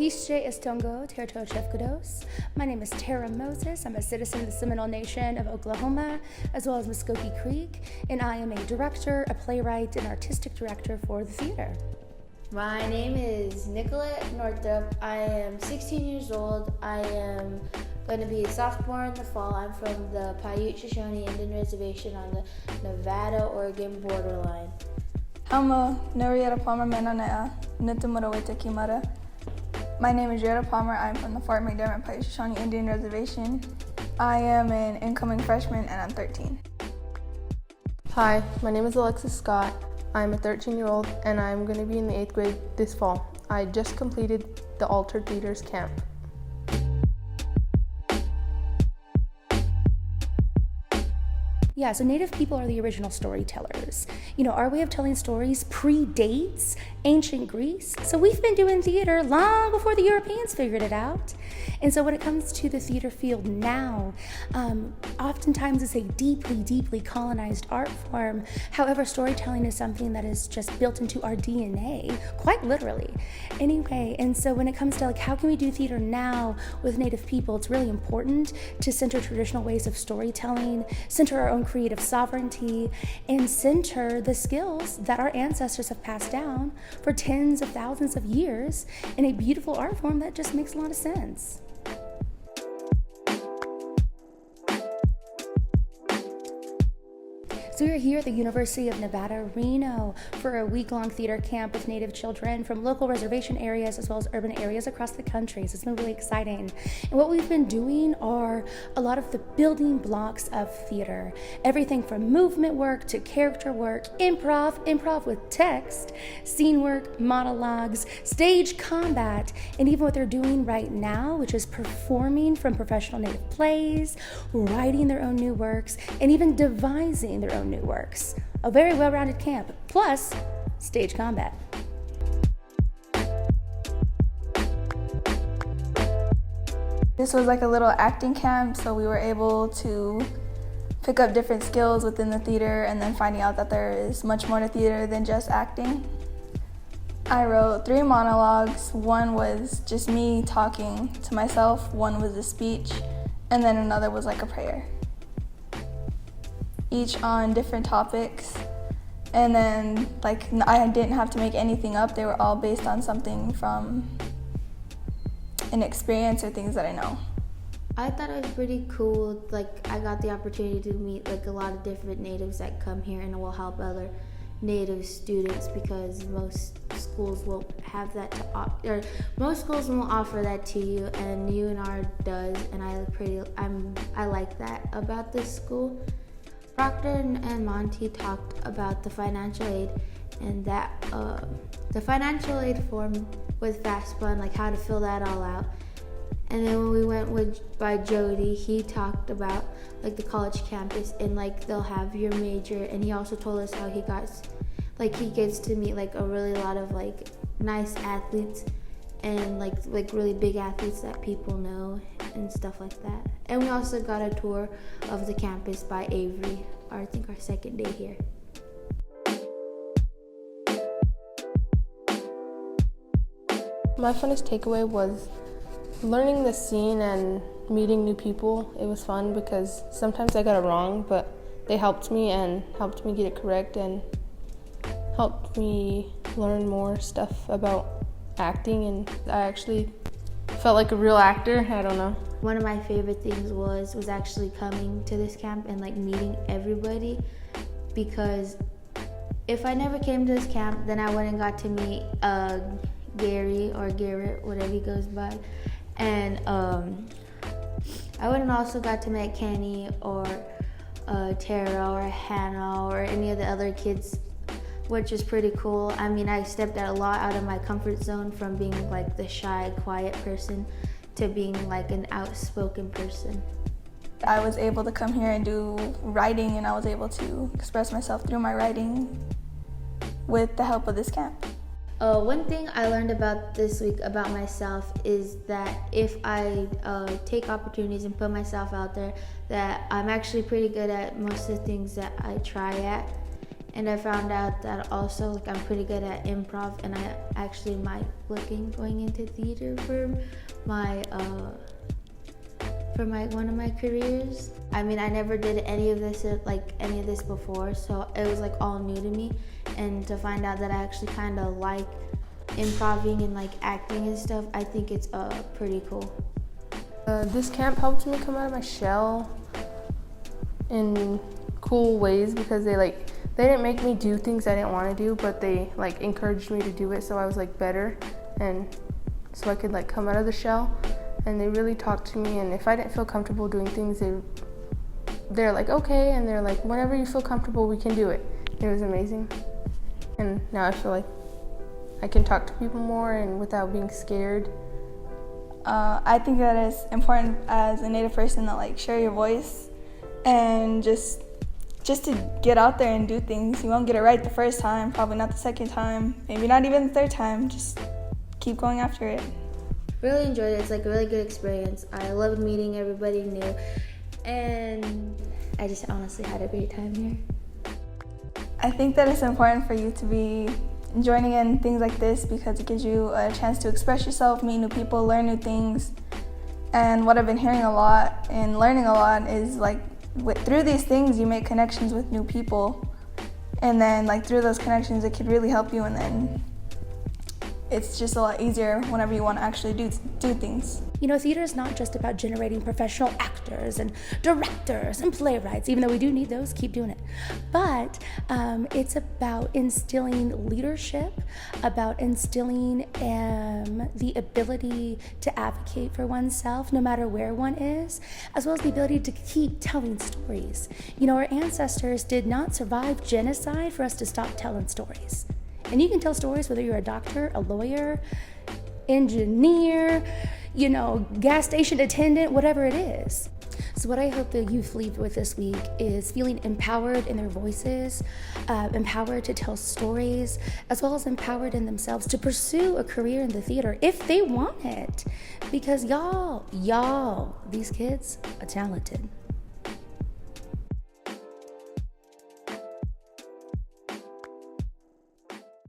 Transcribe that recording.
Hische Estongo Terto Chefkudos. My name is Tara Moses. I'm a citizen of the Seminole Nation of Oklahoma, as well as Muskogee Creek, and I am a director, a playwright, and artistic director for the theater. My name is Nicolette Northrop. I am 16 years old. I am going to be a sophomore in the fall. I'm from the Paiute-Shoshone Indian Reservation on the Nevada-Oregon borderline. Hama Narieta Palmer Menonea, Nutamuraweta Kimara. My name is Jarrette Palmer. I'm from the Fort McDermott Paiute-Shoshone Indian Reservation. I am an incoming freshman and I'm 13. Hi, my name is Alexis Scott. I'm a 13-year-old and I'm going to be in the 8th grade this fall. I just completed the Altered Leaders Camp. Yeah, so Native people are the original storytellers. You know, our way of telling stories predates ancient Greece. So we've been doing theater long before the Europeans figured it out. And so when it comes to the theater field now, oftentimes it's a deeply, deeply colonized art form. However, storytelling is something that is just built into our DNA, quite literally. Anyway, and so when it comes to like, how can we do theater now with Native people, it's really important to center traditional ways of storytelling, center our own creative sovereignty, and center the skills that our ancestors have passed down for tens of thousands of years in a beautiful art form that just makes a lot of sense. So we're here at the University of Nevada, Reno for a week-long theater camp with Native children from local reservation areas as well as urban areas across the country. So it's been really exciting. And what we've been doing are a lot of the building blocks of theater. Everything from movement work to character work, improv with text, scene work, monologues, stage combat, and even what they're doing right now, which is performing from professional Native plays, writing their own new works, and even devising their own new works. A very well-rounded camp, plus stage combat. This was like a little acting camp, so we were able to pick up different skills within the theater and then finding out that there is much more to theater than just acting. I wrote 3 monologues. One was just me talking to myself, one was a speech, and then another was like a prayer. Each on different topics, and then like I didn't have to make anything up. They were all based on something from an experience or things that I know. I thought it was pretty cool. Like, I got the opportunity to meet like a lot of different natives that come here and will help other Native students, because most schools won't have that or most schools won't offer that to you, and UNR does, and I like that about this school. Proctor and Monty talked about the financial aid, and that the financial aid form with FAFSA, like how to fill that all out. And then when we went by Jody, he talked about like the college campus, and like they'll have your major, and he also told us how he gets to meet like a really lot of like nice athletes and like really big athletes that people know and stuff like that. And we also got a tour of the campus by Avory, I think our second day here. My funnest takeaway was learning the scene and meeting new people. It was fun because sometimes I got it wrong, but they helped me get it correct and helped me learn more stuff about acting, and I actually felt like a real actor. I don't know. One of my favorite things was actually coming to this camp and like meeting everybody, because if I never came to this camp, then I wouldn't got to meet Gary or Garrett, whatever he goes by, and I wouldn't also got to meet Kenny or Tara or Hannah or any of the other kids, which is pretty cool. I mean, I stepped a lot out of my comfort zone from being like the shy, quiet person to being like an outspoken person. I was able to come here and do writing, and I was able to express myself through my writing with the help of this camp. One thing I learned about this week about myself is that if I take opportunities and put myself out there, that I'm actually pretty good at most of the things that I try at. And I found out that also like I'm pretty good at improv, and I actually might going into theater for my one of my careers. I mean, I never did any of this before, so it was like all new to me. And to find out that I actually kind of like improving and like acting and stuff, I think it's pretty cool. This camp helped me come out of my shell in cool ways because they didn't make me do things I didn't want to do, but they like encouraged me to do it, so I was like better, and so I could like come out of the shell. And they really talked to me, and if I didn't feel comfortable doing things, they're like, okay, and they're like, whenever you feel comfortable, we can do it. It was amazing. And now I feel like I can talk to people more and without being scared. I think that it's important as a Native person to like share your voice and just to get out there and do things. You won't get it right the first time, probably not the second time, maybe not even the third time. Just keep going after it. Really enjoyed it. It's like a really good experience. I loved meeting everybody new, and I just honestly had a great time here. I think that it's important for you to be joining in things like this because it gives you a chance to express yourself, meet new people, learn new things. And what I've been hearing a lot and learning a lot is like through these things you make connections with new people, and then like through those connections it could really help you, and then it's just a lot easier whenever you want to actually do things. You know, theater is not just about generating professional actors and directors and playwrights, even though we do need those, keep doing it. But it's about instilling leadership, about instilling the ability to advocate for oneself no matter where one is, as well as the ability to keep telling stories. You know, our ancestors did not survive genocide for us to stop telling stories. And you can tell stories whether you're a doctor, a lawyer, engineer, you know, gas station attendant, whatever it is. So what I hope the youth leave with this week is feeling empowered in their voices, empowered to tell stories, as well as empowered in themselves to pursue a career in the theater if they want it. Because y'all, these kids are talented.